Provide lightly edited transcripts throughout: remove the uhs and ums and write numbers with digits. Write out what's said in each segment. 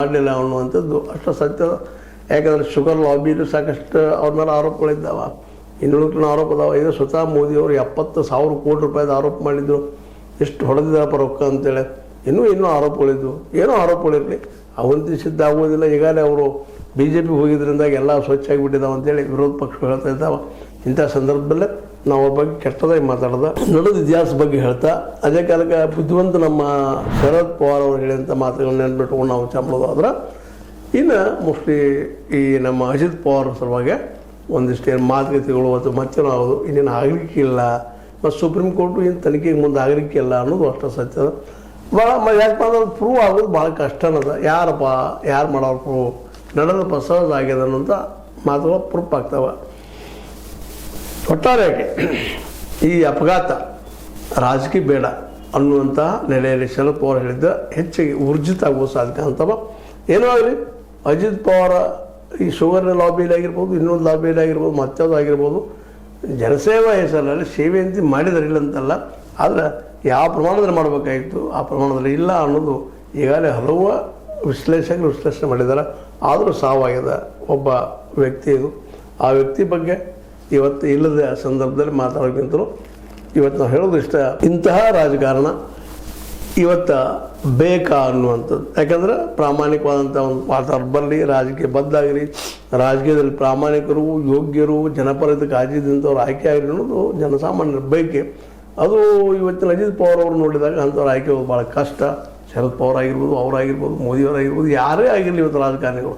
ಮಾಡಲಿಲ್ಲ ಅನ್ನುವಂಥದ್ದು ಅಷ್ಟು ಸತ್ಯ. ಯಾಕಂದರೆ ಶುಗರ್ ಲಾಬಿಲೂ ಸಾಕಷ್ಟು ಅವ್ರ ಮೇಲೆ ಆರೋಪಗಳಿದ್ದಾವೆ, ಇನ್ನುಳಿದ ಆರೋಪ ಅದಾವೆ. ಇದು ಸ್ವತಃ ಮೋದಿಯವರು 70,000 ಕೋಟಿ ರೂಪಾಯಿದ ಆರೋಪ ಮಾಡಿದ್ರು, ಎಷ್ಟು ಹೊಡೆದಿದ್ದಾರಪ್ಪ ರೊಕ್ಕ ಅಂತೇಳಿ. ಇನ್ನೂ ಆರೋಪಗಳಿದ್ವು. ಏನೋ ಆರೋಪಗಳಿರಲಿ, ಅವಂತಿ ಸಿದ್ಧ ಆಗೋದಿಲ್ಲ. ಈಗಾಗಲೇ ಅವರು BJP ಹೋಗಿದ್ರಿಂದಾಗಿ ಎಲ್ಲ ಸ್ವಚ್ಛ ಆಗಿಬಿಟ್ಟಿದ್ದಾವೆ ಅಂತೇಳಿ ವಿರೋಧ ಪಕ್ಷಗಳು ಹೇಳ್ತಾ ಇದ್ದಾವೆ. ಇಂಥ ಸಂದರ್ಭದಲ್ಲೇ ನಾವು ಅವ್ರ ಬಗ್ಗೆ ಕೆಟ್ಟದಾಗಿ ಮಾತಾಡ್ದ ನಡೆದ ಇತಿಹಾಸ ಬಗ್ಗೆ ಹೇಳ್ತಾ, ಅದೇ ಕಾಲಕ್ಕೆ ಬುದ್ಧಿವಂತ ನಮ್ಮ ಶರದ್ ಪವಾರ್ ಅವರು ಹೇಳಿದಂಥ ಮಾತುಗಳನ್ನ ನೆನ್ಬಿಟ್ಕೊಂಡು ನಾವು ಚಾಂಬಳೋದಾದ್ರೆ, ಇನ್ನು ಮೋಸ್ಟ್ಲಿ ಈ ನಮ್ಮ ಅಜಿತ್ ಪವಾರ್ ಸಲುವಾಗಿ ಒಂದಿಷ್ಟು ಮಾತುಕತೆಗಳು ಅಥವಾ ಮತ್ತೇನೋ ಆಗೋದು ಇನ್ನೇನು ಆಗಲಿಕ್ಕೆ ಇಲ್ಲ. ಮತ್ತು ಸುಪ್ರೀಂ ಕೋರ್ಟು ಇನ್ನು ತನಿಖೆಗೆ ಮುಂದೆ ಆಗಲಿಕ್ಕೆ ಇಲ್ಲ ಅನ್ನೋದು ಅಷ್ಟು ಸತ್ಯ. ಭಾಳ ಯಾಕೆ ಮಾಡೋದು ಪ್ರೂವ್ ಆಗೋದು ಭಾಳ ಕಷ್ಟ ಅನ್ನೋದು. ಯಾರು ಮಾಡೋರು ಪ್ರೂವ್ ನಡೆದಪ್ಪ ಸಹಜ ಆಗ್ಯದ ಅನ್ನೋಂಥ ಮಾತುಗಳು ಪ್ರೂಫ್ ಆಗ್ತವೆ. ಒಟ್ಟಾರೆಯಾಗಿ ಈ ಅಪಘಾತ ರಾಜಕೀಯ ಬೇಡ ಅನ್ನುವಂಥ ನೆಲೆಯಲ್ಲಿ ಶರದ್ ಪವಾರ್ ಹೇಳಿದ್ದ ಹೆಚ್ಚಿಗೆ ಊರ್ಜಿತ ಆಗೋ ಸಾಧ್ಯತೆ ಅಂತವ. ಏನೋ ಆಗಲಿ, ಅಜಿತ್ ಪವಾರ ಈ ಶುಗರ್ನ ಲಾಬಿಯಲ್ಲಿ ಆಗಿರ್ಬೋದು, ಇನ್ನೊಂದು ಲಾಬಿಯಲ್ಲಿ ಆಗಿರ್ಬೋದು, ಮತ್ತೊಂದು ಆಗಿರ್ಬೋದು, ಜನಸೇವಾ ಹೆಸರಲ್ಲಿ ಸೇವೆ ಅಂತ ಮಾಡಿದಾರಿಲ್ಲ ಅಂತಲ್ಲ. ಆದರೆ ಯಾವ ಪ್ರಮಾಣದಲ್ಲಿ ಮಾಡಬೇಕಾಗಿತ್ತು ಆ ಪ್ರಮಾಣದಲ್ಲಿ ಇಲ್ಲ ಅನ್ನೋದು ಈಗಾಗಲೇ ಹಲವು ವಿಶ್ಲೇಷಣೆ ಮಾಡಿದ್ದಾರೆ. ಆದರೂ ಸಾವಾಗಿದೆ ಒಬ್ಬ ವ್ಯಕ್ತಿ. ಇದು ಆ ವ್ಯಕ್ತಿ ಬಗ್ಗೆ ಇವತ್ತು ಇಲ್ಲದ ಸಂದರ್ಭದಲ್ಲಿ ಮಾತಾಡೋಕ್ಕಿಂತಲೂ ಇವತ್ತು ನಾವು ಹೇಳೋದು ಇಷ್ಟ, ಇಂತಹ ರಾಜಕಾರಣ ಇವತ್ತು ಬೇಕಾ ಅನ್ನುವಂಥದ್ದು. ಯಾಕಂದರೆ ಪ್ರಾಮಾಣಿಕವಾದಂಥ ಒಂದು ವಾತಾವರಣ ಬರಲಿ, ರಾಜಕೀಯ ಬದ್ಧಾಗಿರಿ, ರಾಜಕೀಯದಲ್ಲಿ ಪ್ರಾಮಾಣಿಕರು, ಯೋಗ್ಯರು, ಜನಪರತೆ ಕಾಳಜಿದಂಥವ್ರು ಆಯ್ಕೆ ಆಗಿರಿ ಅನ್ನೋದು ಜನಸಾಮಾನ್ಯರ ಬಯಕೆ. ಅದು ಇವತ್ತಿನ ಅಜಿತ್ ಪವಾರ್ ಅವರು ನೋಡಿದಾಗ ಅಂಥವ್ರು ಆಯ್ಕೆ ಹೋಗೋದು ಭಾಳ ಕಷ್ಟ. ಶರದ್ ಪವಾರ್ ಆಗಿರ್ಬೋದು, ಅವರಾಗಿರ್ಬೋದು, ಮೋದಿಯವರಾಗಿರ್ಬೋದು, ಯಾರೇ ಆಗಿರಲಿ ಇವತ್ತು ರಾಜಕಾರಣಿಗಳು,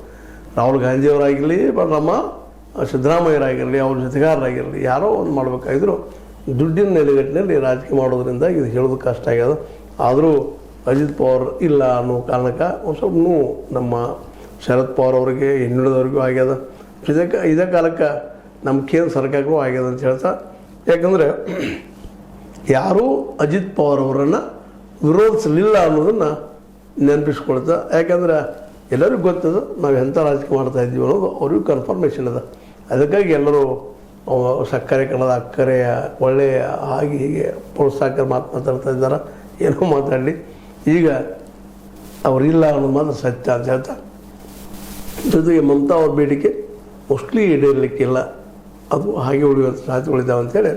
ರಾಹುಲ್ ಗಾಂಧಿಯವರಾಗಿರಲಿ, ನಮ್ಮ ಸಿದ್ದರಾಮಯ್ಯರಾಗಿರಲಿ, ಅವ್ರ ಜೊತೆಗಾರರಾಗಿರಲಿ, ಯಾರೋ ಒಂದು ಮಾಡಬೇಕಾಗಿದ್ರು ದುಡ್ಡಿನ ನೆಲೆಗಟ್ಟಿನಲ್ಲಿ ರಾಜಕೀಯ ಮಾಡೋದ್ರಿಂದ ಇದು ಹೇಳೋದು ಕಷ್ಟ ಆಗ್ಯದ. ಆದರೂ ಅಜಿತ್ ಪವಾರ್ ಇಲ್ಲ ಅನ್ನೋ ಕಾರಣಕ್ಕೆ ಒಂದು ಸ್ವಲ್ಪ ನಮ್ಮ ಶರದ್ ಪವಾರ್ ಅವರಿಗೆ ಇನ್ನುಳಿದವ್ರಿಗೂ ಆಗ್ಯದ. ಇದೇ ಕಾಲಕ್ಕೆ ನಮ್ಮ ಕೇಂದ್ರ ಸರ್ಕಾರಕ್ಕೂ ಆಗ್ಯದ ಅಂತ ಹೇಳ್ತಾ, ಯಾಕಂದರೆ ಯಾರೂ ಅಜಿತ್ ಪವಾರ್ ಅವರನ್ನು ವಿರೋಧಿಸಲಿಲ್ಲ ಅನ್ನೋದನ್ನು ನೆನಪಿಸ್ಕೊಳ್ತಾ. ಯಾಕಂದ್ರೆ ಎಲ್ಲರಿಗೂ ಗೊತ್ತದ ನಾವು ಎಂಥ ರಾಜಕೀಯ ಮಾಡ್ತಾಯಿದ್ದೀವಿ ಅನ್ನೋದು ಅವ್ರಿಗೂ ಕನ್ಫರ್ಮೇಷನ್ ಅದ. ಅದಕ್ಕಾಗಿ ಎಲ್ಲರೂ ಸಕ್ಕರೆ ಕಣದ ಅಕ್ಕರೆಯ ಒಳ್ಳೆಯ ಹಾಗೆ ಹೀಗೆ ಪ್ರೋತ್ಸಾಹಕರ ಮಾತಾಡ್ತಾ ಇದ್ದಾರೆ. ಏನೋ ಮಾತಾಡಲಿ, ಈಗ ಅವರಿಲ್ಲ ಅನ್ನೋದು ಮಾತ್ರ ಸತ್ಯ ಅಂತ ಹೇಳ್ತಾ, ಜೊತೆಗೆ ಮಮತಾ ಅವ್ರ ಬೇಡಿಕೆ ಮೋಸ್ಟ್ಲಿ ಈಡೇರಲಿಕ್ಕಿಲ್ಲ, ಅದು ಹಾಗೆ ಉಳಿಯುವಂಥ ಸಾಧ್ಯತೆಗಳಿದ್ದಾವೆ ಅಂತೇಳಿ.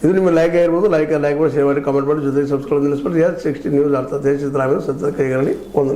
ಇದು ನಿಮ್ಮ ಲೈಕ್ ಆಗಿರ್ಬೋದು, ಲೈಕ್ ಮಾಡಿ, ಶೇರ್ ಮಾಡಿ, ಕಾಮೆಂಟ್ ಮಾಡಿ, ಜೊತೆಗೆ ಸಬ್ಸ್ಕ್ರೈಬ್ ನಿಲ್ಲಿಸ್ಬಿಟ್ಟು. 16 ನ್ಯೂಸ್ ಅರ್ಥ ದೇಶದ ಸತ್ಯದ ಕೈಗಳಲ್ಲಿ ಒಂದು